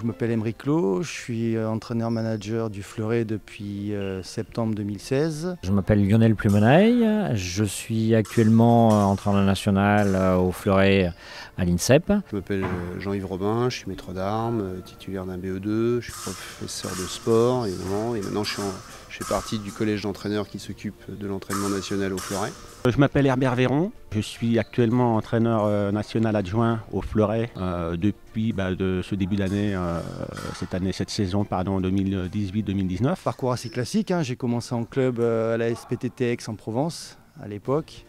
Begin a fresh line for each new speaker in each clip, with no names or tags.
Je m'appelle Aymeric Clos, je suis entraîneur-manager du Fleuret depuis septembre 2016.
Je m'appelle Lionel Plumenaille, je suis actuellement entraîneur national au Fleuret à l'INSEP.
Je m'appelle Jean-Yves Robin, je suis maître d'armes, titulaire d'un BE2, je suis professeur de sport évidemment, et maintenant je fais partie du collège d'entraîneurs qui s'occupe de l'entraînement national au Fleuret.
Je m'appelle Herbert Véron, je suis actuellement entraîneur national adjoint au Fleuret depuis de ce début d'année, cette saison 2018-2019.
Parcours assez classique, hein. J'ai commencé en club à la SPTT Aix-en-Provence à l'époque.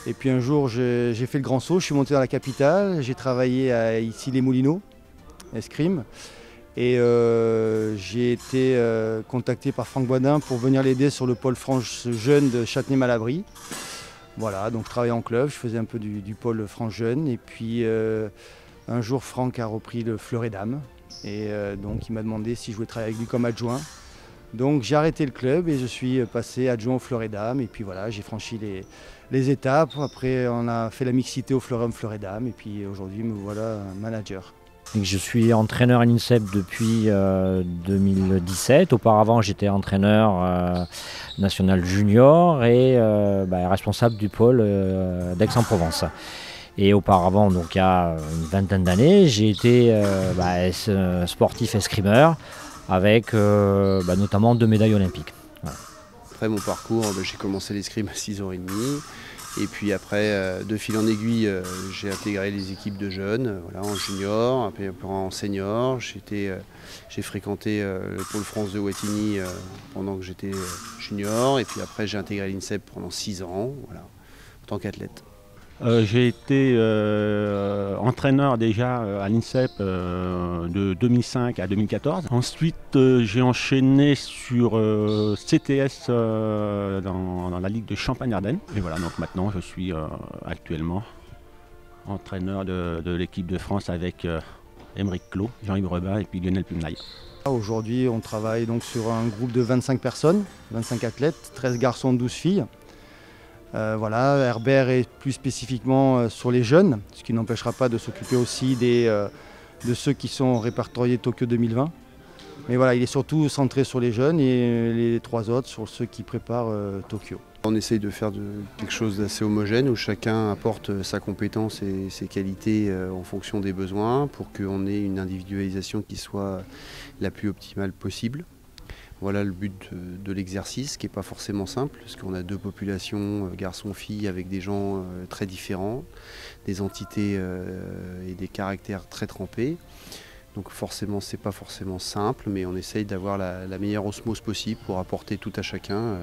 Et puis un jour j'ai fait le grand saut, je suis monté dans la capitale, j'ai travaillé à Issy-les-Moulineaux, escrime. Et j'ai été contacté par Franck Boisdin pour venir l'aider sur le pôle France jeune de Châtenay-Malabry. Voilà, donc je travaillais en club, je faisais un peu du pôle France jeune. Et puis un jour Franck a repris le Fleuret dames. Et donc il m'a demandé si je voulais travailler avec lui comme adjoint. Donc j'ai arrêté le club et je suis passé adjoint au Fleuret dames. Et puis voilà, j'ai franchi les étapes. Après on a fait la mixité au Fleuret Fleuret dames. Et puis aujourd'hui me voilà manager.
Je suis entraîneur à l'INSEP depuis 2017. Auparavant, j'étais entraîneur national junior et responsable du pôle d'Aix-en-Provence. Et auparavant, donc il y a une vingtaine d'années, j'ai été sportif escrimeur avec notamment 2 médailles olympiques. Voilà.
Après mon parcours, j'ai commencé l'escrime à 6h30. Et puis après, de fil en aiguille, j'ai intégré les équipes de jeunes, en junior, après en senior. J'ai fréquenté le pôle France de Wattignies pendant que j'étais junior. Et puis après, j'ai intégré l'INSEP pendant 6 ans, en tant qu'athlète.
J'ai été entraîneur déjà à l'INSEP de 2005 à 2014. Ensuite, j'ai enchaîné sur CTS dans la Ligue de Champagne-Ardenne. Et voilà, donc maintenant je suis actuellement entraîneur de l'équipe de France avec Aymeric Clos, Jean-Yves Robin et puis Lionel Plumenaille.
Aujourd'hui, on travaille donc sur un groupe de 25 personnes, 25 athlètes, 13 garçons, 12 filles. Herbert est plus spécifiquement sur les jeunes, ce qui n'empêchera pas de s'occuper aussi de ceux qui sont répertoriés Tokyo 2020. Mais voilà, il est surtout centré sur les jeunes et les 3 autres sur ceux qui préparent Tokyo.
On essaye de faire quelque chose d'assez homogène où chacun apporte sa compétence et ses qualités en fonction des besoins pour qu'on ait une individualisation qui soit la plus optimale possible. Voilà le but de l'exercice qui n'est pas forcément simple parce qu'on a 2 populations, garçons-filles, avec des gens très différents, des entités et des caractères très trempés. Donc forcément, c'est pas forcément simple, mais on essaye d'avoir la meilleure osmose possible pour apporter tout à chacun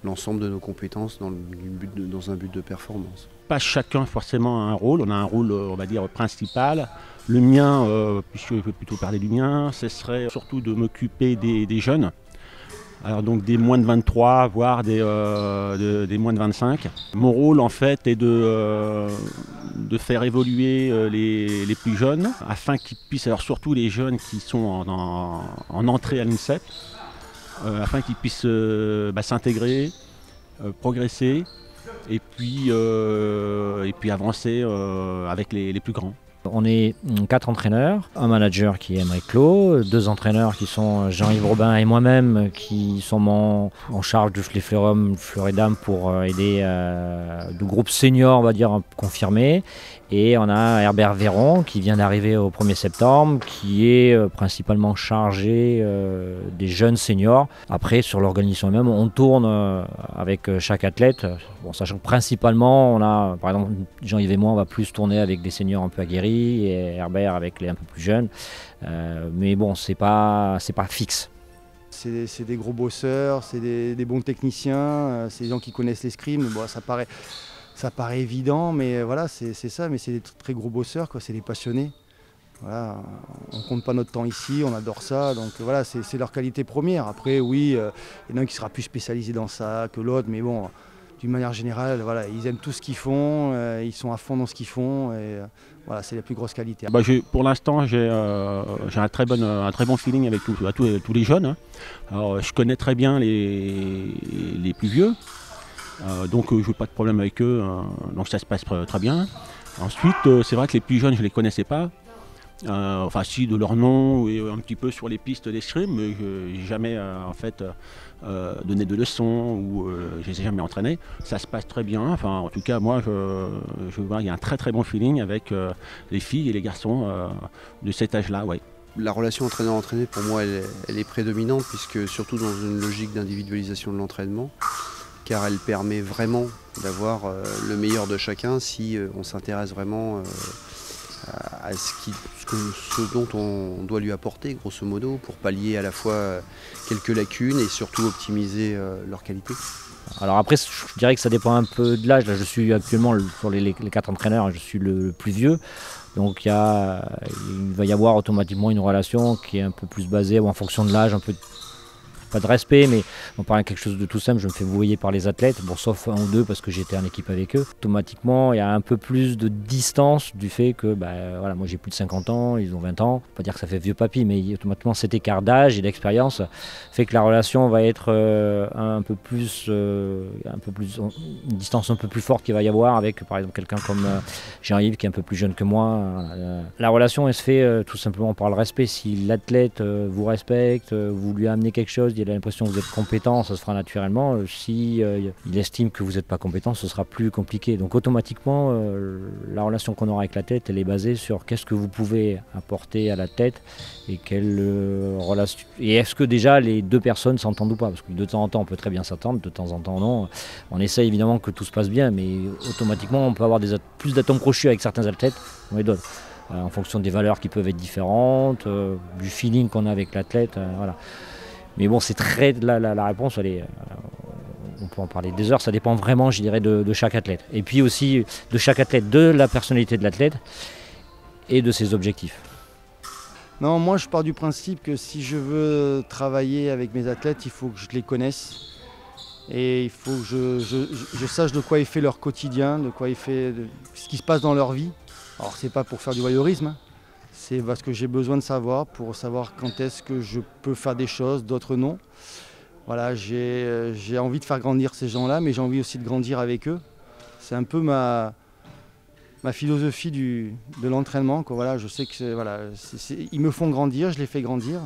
l'ensemble de nos compétences dans un but de performance.
Pas chacun forcément a un rôle, on a un rôle on va dire principal. Le mien, puisque je vais plutôt parler du mien, ce serait surtout de m'occuper des jeunes. Alors donc des moins de 23, voire des moins de 25. Mon rôle en fait est de faire évoluer les plus jeunes, afin qu'ils puissent, alors surtout les jeunes qui sont en entrée à l'INSEP, afin qu'ils puissent s'intégrer, progresser et puis avancer avec les plus grands.
On est 4 entraîneurs, un manager qui est Aymeric Clos, 2 entraîneurs qui sont Jean-Yves Robin et moi-même qui sommes en charge du Fleuret dames pour aider le groupe senior, on va dire, confirmé. Et on a Herbert Véron qui vient d'arriver au 1er septembre, qui est principalement chargé des jeunes seniors. Après, sur l'organisation même, on tourne avec chaque athlète, sachant que principalement, on a, par exemple, Jean-Yves et moi, on va plus tourner avec des seniors un peu aguerris et Herbert avec les un peu plus jeunes. Mais bon, c'est pas fixe.
C'est des gros bosseurs, c'est des bons techniciens, c'est des gens qui connaissent l'escrime. Bon, ça paraît évident, mais voilà, c'est ça, mais c'est des très gros bosseurs, c'est des passionnés. Voilà, on ne compte pas notre temps ici, on adore ça, donc voilà, c'est leur qualité première. Après, oui, il y en a un qui sera plus spécialisé dans ça que l'autre, mais bon, d'une manière générale, voilà, ils aiment tout ce qu'ils font, ils sont à fond dans ce qu'ils font, et voilà, c'est la plus grosse qualité.
Pour l'instant, j'ai un très bon feeling avec tous les jeunes. Alors, je connais très bien les plus vieux. Donc je n'ai pas de problème avec eux, donc ça se passe très bien. Ensuite, c'est vrai que les plus jeunes, je ne les connaissais pas. Enfin si, de leur nom et un petit peu sur les pistes d'escrime, mais je n'ai jamais en fait donné de leçons ou je les ai jamais entraînés. Ça se passe très bien, enfin en tout cas moi je vois qu'il y a un très très bon feeling avec les filles et les garçons de cet âge-là. Ouais.
La relation entraîneur-entraîné, pour moi, elle est prédominante, puisque surtout dans une logique d'individualisation de l'entraînement, car elle permet vraiment d'avoir le meilleur de chacun si on s'intéresse vraiment à ce dont on doit lui apporter, grosso modo, pour pallier à la fois quelques lacunes et surtout optimiser leur qualité.
Alors après, je dirais que ça dépend un peu de l'âge. Là, je suis actuellement, sur les 4 entraîneurs, je suis le plus vieux. Donc il va y avoir automatiquement une relation qui est un peu plus basée en fonction de l'âge, un peu pas de respect, mais on parle de quelque chose de tout simple. Je me fais vouvoyer par les athlètes, bon, sauf un ou deux parce que j'étais en équipe avec eux. Automatiquement, il y a un peu plus de distance du fait que voilà, moi j'ai plus de 50 ans, ils ont 20 ans. Pas dire que ça fait vieux papy, mais automatiquement cet écart d'âge et d'expérience fait que la relation va être un peu plus, une distance un peu plus forte qu'il va y avoir avec par exemple quelqu'un comme Jean-Yves qui est un peu plus jeune que moi. La relation elle se fait tout simplement par le respect. Si l'athlète vous respecte, vous lui amenez quelque chose, il a l'impression que vous êtes compétent, ça se fera naturellement. Si il estime que vous n'êtes pas compétent, ce sera plus compliqué. Donc automatiquement, la relation qu'on aura avec l'athlète, elle est basée sur qu'est-ce que vous pouvez apporter à l'athlète et quelle relation. Et est-ce que déjà les deux personnes s'entendent ou pas? Parce que de temps en temps, on peut très bien s'entendre, de temps en temps non. On essaie évidemment que tout se passe bien, mais automatiquement, on peut avoir plus d'atomes crochus avec certains athlètes qu'on les d'autres. En fonction des valeurs qui peuvent être différentes, du feeling qu'on a avec l'athlète, voilà. Mais bon, c'est très la réponse, on peut en parler des heures, ça dépend vraiment, je dirais, de chaque athlète. Et puis aussi de chaque athlète, de la personnalité de l'athlète et de ses objectifs.
Non, moi je pars du principe que si je veux travailler avec mes athlètes, il faut que je les connaisse. Et il faut que je sache de quoi est fait leur quotidien, de ce qui se passe dans leur vie. Alors c'est pas pour faire du voyeurisme, hein. C'est parce que j'ai besoin de savoir, pour savoir quand est-ce que je peux faire des choses, d'autres non. Voilà, j'ai envie de faire grandir ces gens-là, mais j'ai envie aussi de grandir avec eux. C'est un peu ma philosophie de l'entraînement. Voilà, je sais que ils me font grandir, je les fais grandir.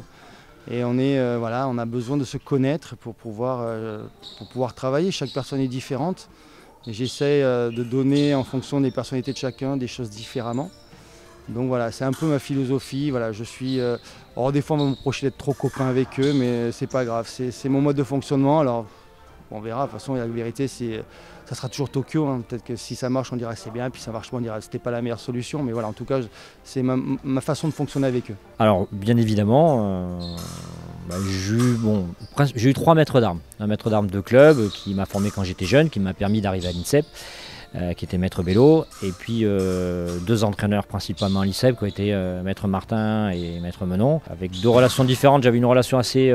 Et on a besoin de se connaître pour pouvoir travailler. Chaque personne est différente. Et j'essaie de donner en fonction des personnalités de chacun des choses différemment. Donc voilà, c'est un peu ma philosophie. Voilà, des fois on va me reprocher d'être trop copain avec eux, mais c'est pas grave, c'est mon mode de fonctionnement. Alors on verra, de toute façon la vérité ça sera toujours Tokyo, hein. Peut-être que si ça marche on dira que c'est bien, puis ça marche pas on dira que c'était pas la meilleure solution, mais voilà, en tout cas c'est ma façon de fonctionner avec eux.
Alors bien évidemment, j'ai eu 3 maîtres d'armes. Un maître d'armes de club qui m'a formé quand j'étais jeune, qui m'a permis d'arriver à l'INSEP. Qui était maître Bello, et puis 2 entraîneurs principalement à l'INSEP qui ont été maître Martin et maître Menon, avec 2 relations différentes. J'avais une relation assez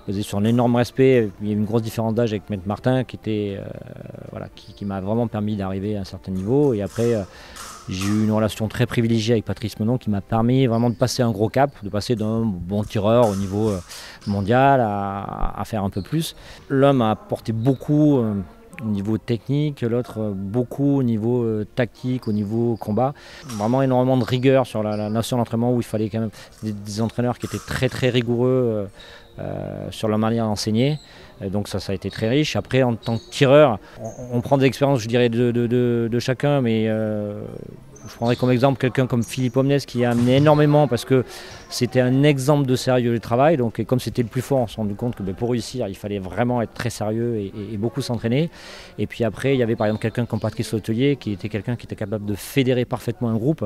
basée sur un énorme respect. Il y a une grosse différence d'âge avec maître Martin qui m'a vraiment permis d'arriver à un certain niveau, et après j'ai eu une relation très privilégiée avec Patrice Menon qui m'a permis vraiment de passer un gros cap, de passer d'un bon tireur au niveau mondial à faire un peu plus. L'un m'a apporté beaucoup au niveau technique, l'autre beaucoup au niveau tactique, au niveau combat. Vraiment énormément de rigueur sur la notion d'entraînement, où il fallait quand même des entraîneurs qui étaient très très rigoureux sur leur manière d'enseigner. Donc ça a été très riche. Après, en tant que tireur, on prend des expériences, je dirais, de chacun, mais je prendrais comme exemple quelqu'un comme Philippe Omnes qui a amené énormément, parce que c'était un exemple de sérieux du travail. Donc, et comme c'était le plus fort, on s'est rendu compte que pour réussir, il fallait vraiment être très sérieux et beaucoup s'entraîner. Et puis après, il y avait par exemple quelqu'un comme Patrice Letellier qui était quelqu'un qui était capable de fédérer parfaitement un groupe,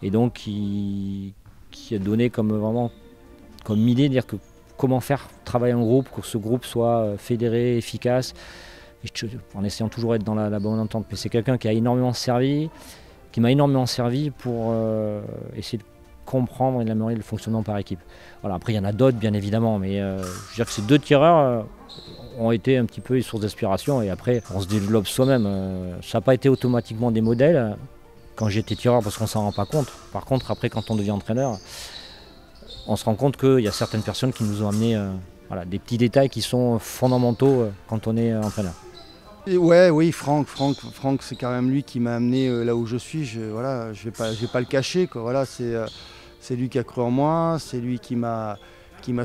et donc qui a donné comme idée de dire que comment faire travailler un groupe, que ce groupe soit fédéré, efficace, en essayant toujours d'être dans la bonne entente. Mais c'est quelqu'un qui m'a énormément servi pour essayer de comprendre et d'améliorer le fonctionnement par équipe. Voilà, après, il y en a d'autres, bien évidemment, mais je veux dire que ces 2 tireurs ont été un petit peu une source d'inspiration, et après, on se développe soi-même. Ça n'a pas été automatiquement des modèles quand j'étais tireur, parce qu'on ne s'en rend pas compte. Par contre, après, quand on devient entraîneur, on se rend compte qu'il y a certaines personnes qui nous ont amené des petits détails qui sont fondamentaux quand on est entraîneur.
Oui, Franck, c'est quand même lui qui m'a amené là où je suis. Je vais pas le cacher, quoi. Voilà, c'est lui qui a cru en moi, c'est lui qui m'a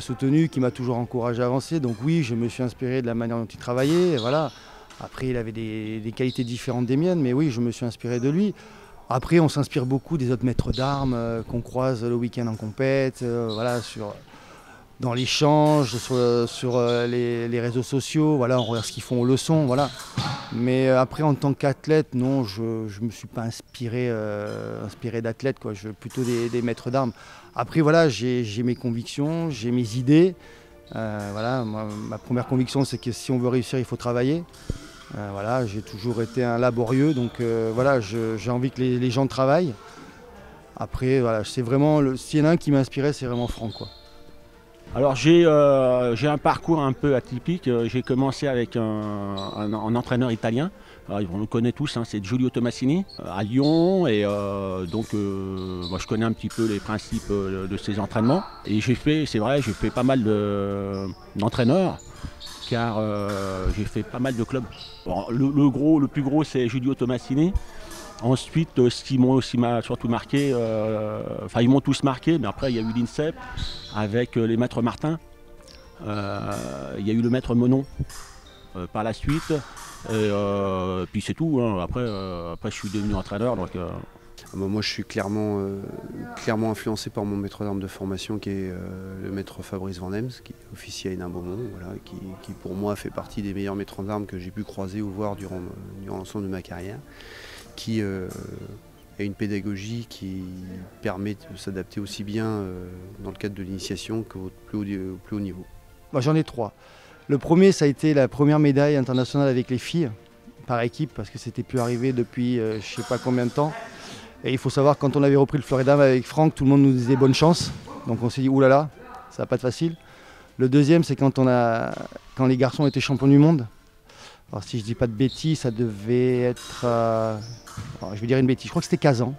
soutenu, qui m'a toujours encouragé à avancer. Donc oui, je me suis inspiré de la manière dont il travaillait. Et voilà. Après, il avait des qualités différentes des miennes, mais oui, je me suis inspiré de lui. Après, on s'inspire beaucoup des autres maîtres d'armes qu'on croise le week-end en compète, voilà, dans l'échange, sur les réseaux sociaux. Voilà, on regarde ce qu'ils font aux leçons. Voilà. Mais après, en tant qu'athlète, non, je ne me suis pas inspiré d'athlètes, quoi. Je veux plutôt des maîtres d'armes. Après, voilà, j'ai mes convictions, j'ai mes idées. Voilà, ma première conviction, c'est que si on veut réussir, il faut travailler. Voilà, j'ai toujours été un laborieux, donc voilà, j'ai envie que les gens travaillent. Après, voilà, c'est vraiment s'il y en a un qui m'a inspiré, c'est vraiment Franck, quoi.
Alors j'ai un parcours un peu atypique. J'ai commencé avec un entraîneur italien. Alors, on le connaît tous, hein, c'est Giulio Tomassini à Lyon. Et donc moi je connais un petit peu les principes de ses entraînements. Et j'ai fait pas mal d'entraîneurs. Car j'ai fait pas mal de clubs. Bon, le plus gros c'est Giulio Tomassini. Ensuite, ce qui m'a surtout marqué, ils m'ont tous marqué, mais après il y a eu l'INSEP avec les maîtres Martin, il y a eu le maître Monon par la suite, et puis c'est tout, hein. Après je suis devenu entraîneur. Donc,
Moi je suis clairement influencé par mon maître d'armes de formation qui est le maître Fabrice Van Hems, qui officie à Hénin-Beaumont, voilà, qui pour moi fait partie des meilleurs maîtres d'armes que j'ai pu croiser ou voir durant l'ensemble de ma carrière, qui a une pédagogie qui permet de s'adapter aussi bien dans le cadre de l'initiation qu'au plus haut niveau.
Moi, j'en ai 3. Le premier, ça a été la première médaille internationale avec les filles, par équipe, parce que c'était plus arrivé depuis je ne sais pas combien de temps. Et il faut savoir, quand on avait repris le Florida avec Franck, tout le monde nous disait bonne chance. Donc on s'est dit, oulala, ça va pas être facile. Le deuxième, c'est quand les garçons étaient champions du monde. Alors si je dis pas de bêtises, ça devait être, je vais dire une bêtise, je crois que c'était Kazan.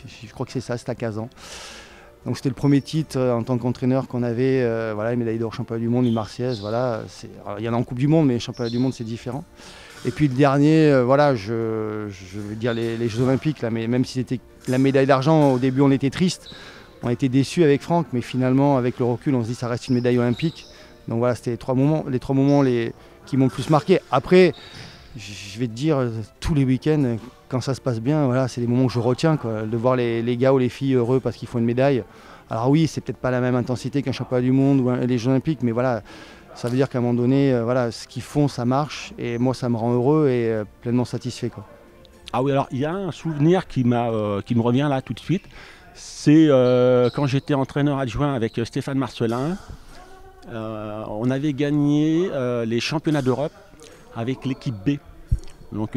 Je crois que c'est ça, c'était à Kazan. Donc c'était le premier titre en tant qu'entraîneur qu'on avait, voilà, une médaille d'or championnat du monde, une Marseillaise, voilà. Il y en a en Coupe du Monde, mais championnat du monde c'est différent. Et puis le dernier, voilà, je veux dire les Jeux Olympiques, là, mais même si c'était la médaille d'argent, au début on était triste, on était déçus avec Franck, mais finalement avec le recul on se dit ça reste une médaille olympique. Donc voilà, c'était les trois moments qui m'ont le plus marqué. Après, je vais te dire, tous les week-ends, quand ça se passe bien, voilà, c'est les moments que je retiens, quoi, de voir les gars ou les filles heureux parce qu'ils font une médaille. Alors oui, c'est peut-être pas la même intensité qu'un championnat du monde ou les Jeux Olympiques, mais voilà, ça veut dire qu'à un moment donné, voilà, ce qu'ils font, ça marche, et moi, ça me rend heureux et pleinement satisfait, quoi.
Ah oui, alors il y a un souvenir qui me revient là tout de suite. C'est quand j'étais entraîneur adjoint avec Stéphane Marcelin. On avait gagné les championnats d'Europe avec l'équipe B. Donc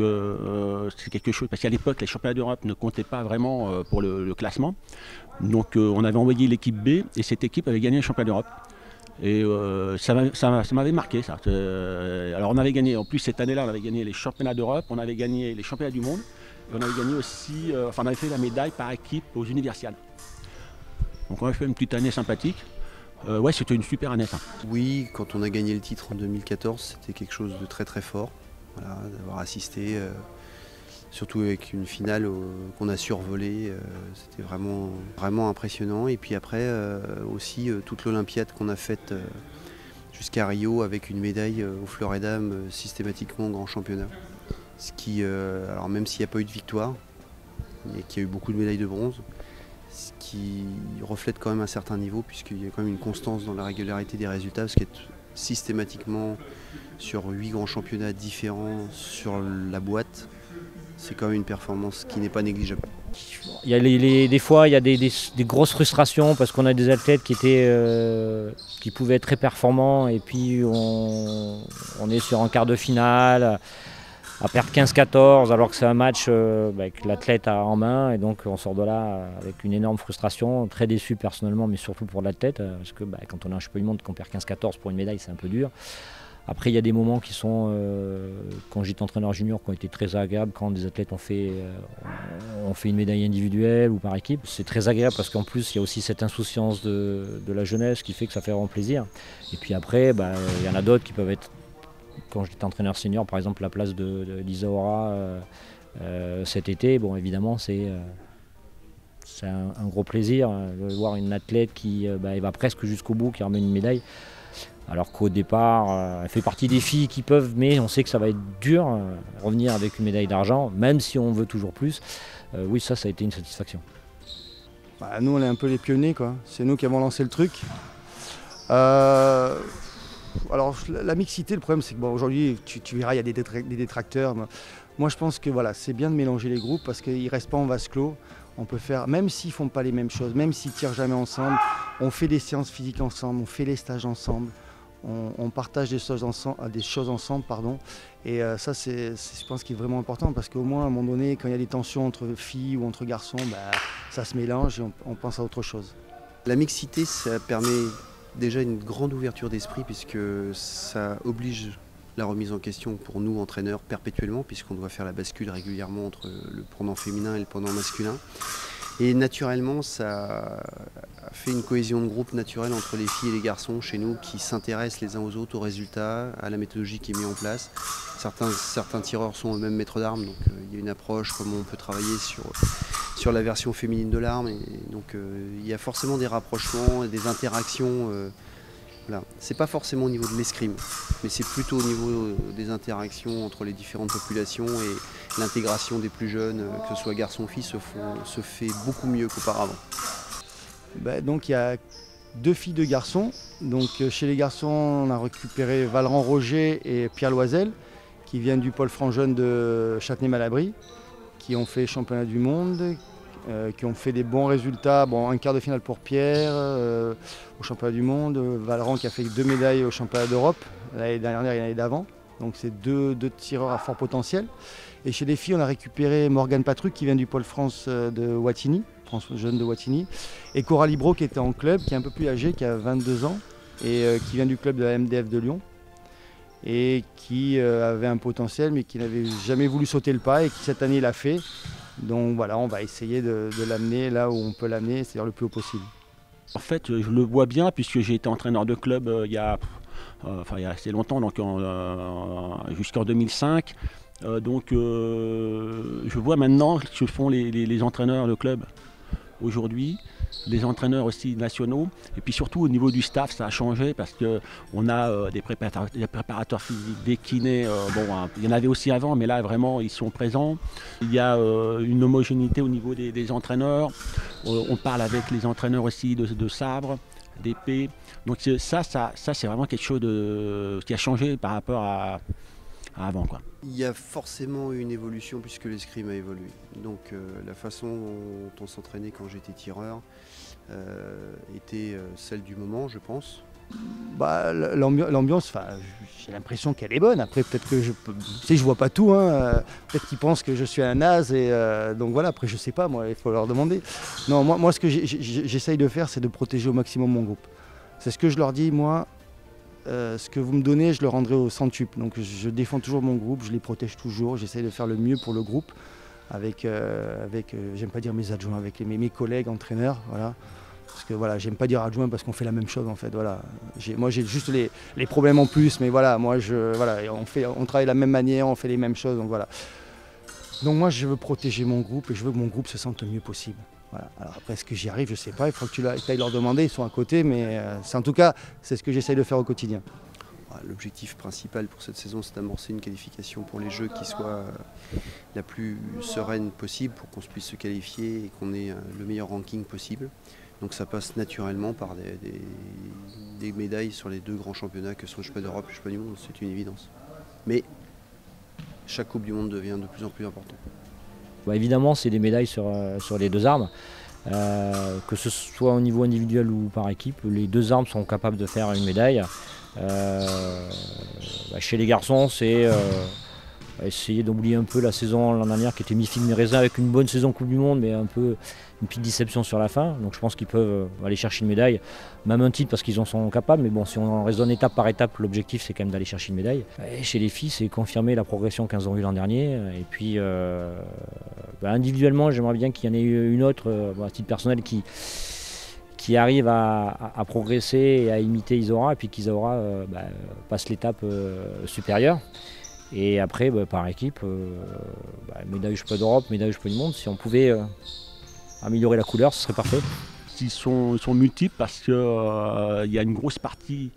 c'est quelque chose, parce qu'à l'époque les championnats d'Europe ne comptaient pas vraiment pour le classement. Donc on avait envoyé l'équipe B et cette équipe avait gagné les championnats d'Europe. Et ça m'avait marqué ça. Alors on avait gagné, en plus cette année-là on avait gagné les championnats d'Europe, on avait gagné les championnats du monde, et on avait gagné aussi, on avait fait la médaille par équipe aux Universiades. Donc on avait fait une petite année sympathique. Ouais, c'était une super année ça.
Oui, quand on a gagné le titre en 2014, c'était quelque chose de très très fort, voilà, d'avoir assisté, surtout avec une finale qu'on a survolée, c'était vraiment, vraiment impressionnant. Et puis après aussi toute l'Olympiade qu'on a faite jusqu'à Rio avec une médaille au fleur et dames systématiquement au grand championnat. Ce qui, alors même s'il n'y a pas eu de victoire, et qu'il y a eu beaucoup de médailles de bronze, ce qui reflète quand même un certain niveau, puisqu'il y a quand même une constance dans la régularité des résultats, parce qu'être systématiquement sur 8 grands championnats différents sur la boîte, c'est quand même une performance qui n'est pas négligeable.
Il y a des fois, il y a des grosses frustrations parce qu'on a des athlètes qui pouvaient être très performants, et puis on est sur un quart de finale à perdre 15-14 alors que c'est un match que l'athlète a en main, et donc on sort de là avec une énorme frustration, très déçu personnellement, mais surtout pour l'athlète, parce que quand on a un champion du monde qu'on perd 15-14 pour une médaille, c'est un peu dur. Après il y a des moments qui sont, quand j'étais entraîneur junior, qui ont été très agréables, quand des athlètes ont fait une médaille individuelle ou par équipe. C'est très agréable parce qu'en plus il y a aussi cette insouciance de la jeunesse qui fait que ça fait vraiment plaisir. Et puis après il y en a d'autres qui peuvent être quand j'étais entraîneur senior, par exemple la place d'Isaora cet été, bon évidemment c'est un gros plaisir de voir une athlète qui elle va presque jusqu'au bout, qui ramène une médaille. Alors qu'au départ, elle fait partie des filles qui peuvent, mais on sait que ça va être dur, revenir avec une médaille d'argent, même si on veut toujours plus. Oui, ça a été une satisfaction.
Bah, nous, on est un peu les pionniers, quoi. C'est nous qui avons lancé le truc. Alors, la mixité, le problème, c'est que aujourd'hui, tu verras, il y a des détracteurs. Moi, je pense que voilà, c'est bien de mélanger les groupes parce qu'ils ne restent pas en vase clos. On peut faire, même s'ils ne font pas les mêmes choses, même s'ils ne tirent jamais ensemble, on fait des séances physiques ensemble, on fait les stages ensemble. On partage des choses ensemble, pardon. Et ça, c'est, je pense, qui est vraiment important parce qu'au moins, à un moment donné, quand il y a des tensions entre filles ou entre garçons, ça se mélange et on pense à autre chose.
La mixité, ça permet déjà une grande ouverture d'esprit puisque ça oblige la remise en question pour nous, entraîneurs, perpétuellement, puisqu'on doit faire la bascule régulièrement entre le pendant féminin et le pendant masculin. Et naturellement, ça a fait une cohésion de groupe naturelle entre les filles et les garçons chez nous qui s'intéressent les uns aux autres, aux résultats, à la méthodologie qui est mise en place. Certains tireurs sont eux-mêmes maîtres d'armes, donc il y a une approche, comment on peut travailler sur la version féminine de l'arme. Et donc il y a forcément des rapprochements et des interactions. Voilà. C'est pas forcément au niveau de l'escrime, mais c'est plutôt au niveau des interactions entre les différentes populations et l'intégration des plus jeunes, que ce soit garçons ou filles, se fait beaucoup mieux qu'auparavant.
Donc il y a 2 filles, 2 garçons. Donc chez les garçons, on a récupéré Valran Roger et Pierre Loisel, qui viennent du pôle franc-jeune de Châtenay-Malabry, qui ont fait championnat du monde, qui ont fait des bons résultats. Bon, un quart de finale pour Pierre au championnat du monde, Valran qui a fait 2 médailles au championnat d'Europe l'année dernière et l'année d'avant. Donc c'est deux tireurs à fort potentiel. Et chez les filles, on a récupéré Morgane Patruc qui vient du pôle France de Wattignies, France jeune de Wattignies, et Coralie Bro qui était en club, qui est un peu plus âgée, qui a 22 ans et qui vient du club de la MDF de Lyon et qui avait un potentiel mais qui n'avait jamais voulu sauter le pas et qui cette année l'a fait. Donc voilà, on va essayer de l'amener là où on peut l'amener, c'est-à-dire le plus haut possible.
En fait, je le vois bien puisque j'ai été entraîneur de club il y a assez longtemps, donc jusqu'en 2005. Je vois maintenant ce que font les entraîneurs de club aujourd'hui, les entraîneurs aussi nationaux, et puis surtout au niveau du staff, ça a changé parce qu'on a des préparateurs physiques, des kinés, il y en avait aussi avant, mais là vraiment ils sont présents. Il y a une homogénéité au niveau des entraîneurs, on parle avec les entraîneurs aussi de sabre, d'épée, donc ça c'est vraiment quelque chose qui a changé par rapport à avant, quoi.
Il y a forcément une évolution puisque l'escrime a évolué. Donc la façon dont on s'entraînait quand j'étais tireur était celle du moment, je pense.
L'ambiance, j'ai l'impression qu'elle est bonne. Après, peut-être que je vois pas tout. Peut-être qu'ils pensent que je suis un naze. Donc voilà, après, je sais pas, moi, il faut leur demander. Non, moi ce que j'essaye de faire, c'est de protéger au maximum mon groupe. C'est ce que je leur dis, moi. Ce que vous me donnez, je le rendrai au centuple. Donc je défends toujours mon groupe, je les protège toujours, j'essaie de faire le mieux pour le groupe avec j'aime pas dire mes adjoints, avec mes collègues entraîneurs, voilà. Parce que voilà, j'aime pas dire adjoint parce qu'on fait la même chose en fait, voilà. Moi j'ai juste les problèmes en plus, mais voilà, on travaille de la même manière, on fait les mêmes choses, donc voilà. Donc moi je veux protéger mon groupe et je veux que mon groupe se sente le mieux possible. Voilà. Alors après, est-ce que j'y arrive? Je ne sais pas, il faut que tu ailles leur demander, ils sont à côté, mais en tout cas, c'est ce que j'essaye de faire au quotidien.
L'objectif principal pour cette saison, c'est d'amorcer une qualification pour les Jeux qui soit la plus sereine possible pour qu'on puisse se qualifier et qu'on ait le meilleur ranking possible. Donc ça passe naturellement par des médailles sur les 2 grands championnats que sont le championnat d'Europe et le championnat du monde, c'est une évidence. Mais chaque Coupe du Monde devient de plus en plus importante.
Évidemment, c'est des médailles sur les 2 armes, que ce soit au niveau individuel ou par équipe. Les 2 armes sont capables de faire une médaille. Chez les garçons, c'est essayer d'oublier un peu la saison l'an dernière qui était mi-figue mi-raisin avec une bonne saison Coupe du Monde, mais un peu une petite déception sur la fin. Donc je pense qu'ils peuvent aller chercher une médaille, même un titre parce qu'ils en sont capables. Mais bon, si on raisonne étape par étape, l'objectif c'est quand même d'aller chercher une médaille. Et chez les filles, c'est confirmer la progression qu'elles ont eue l'an dernier. Et puis individuellement, j'aimerais bien qu'il y en ait une autre, à titre personnel, qui qui arrivent à progresser et à imiter Isora, et puis qu'Isora passe l'étape supérieure. Et après, par équipe, médaille championnat d'Europe, médaille championnat du monde, si on pouvait améliorer la couleur, ce serait parfait.
Ils sont multiples parce qu'il y a une grosse partie,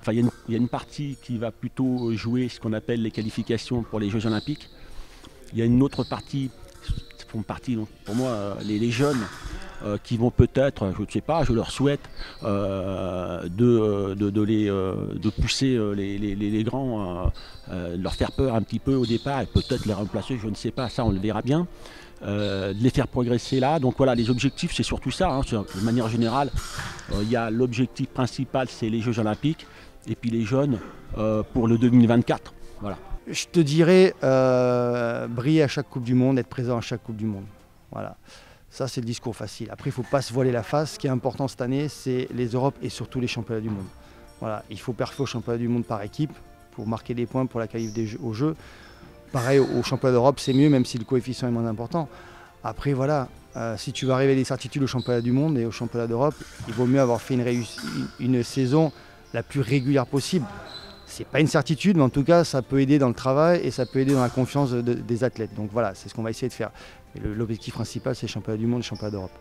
il y a une partie qui va plutôt jouer ce qu'on appelle les qualifications pour les Jeux Olympiques. Il y a une autre partie, font partie donc, pour moi les jeunes qui vont peut-être, je ne sais pas, je leur souhaite de pousser les grands, leur faire peur un petit peu au départ et peut-être les remplacer, je ne sais pas, ça on le verra bien. De les faire progresser là. Donc voilà, les objectifs, c'est surtout ça. Hein. De manière générale, il y a l'objectif principal, c'est les Jeux Olympiques, et puis les jeunes pour le 2024. Voilà.
Je te dirais briller à chaque Coupe du Monde, être présent à chaque Coupe du Monde. Voilà. Ça, c'est le discours facile. Après, il ne faut pas se voiler la face. Ce qui est important cette année, c'est les Europes et surtout les championnats du monde. Voilà. Il faut performer au championnat du monde par équipe pour marquer des points pour la qualif aux Jeux. Pareil, au championnat d'Europe, c'est mieux, même si le coefficient est moins important. Après, voilà, si tu veux arriver à des certitudes au championnat du monde et au championnat d'Europe, il vaut mieux avoir fait une saison la plus régulière possible. C'est pas une certitude, mais en tout cas, ça peut aider dans le travail et ça peut aider dans la confiance des athlètes. Donc voilà, c'est ce qu'on va essayer de faire. L'objectif principal, c'est le championnat du monde et le championnat d'Europe.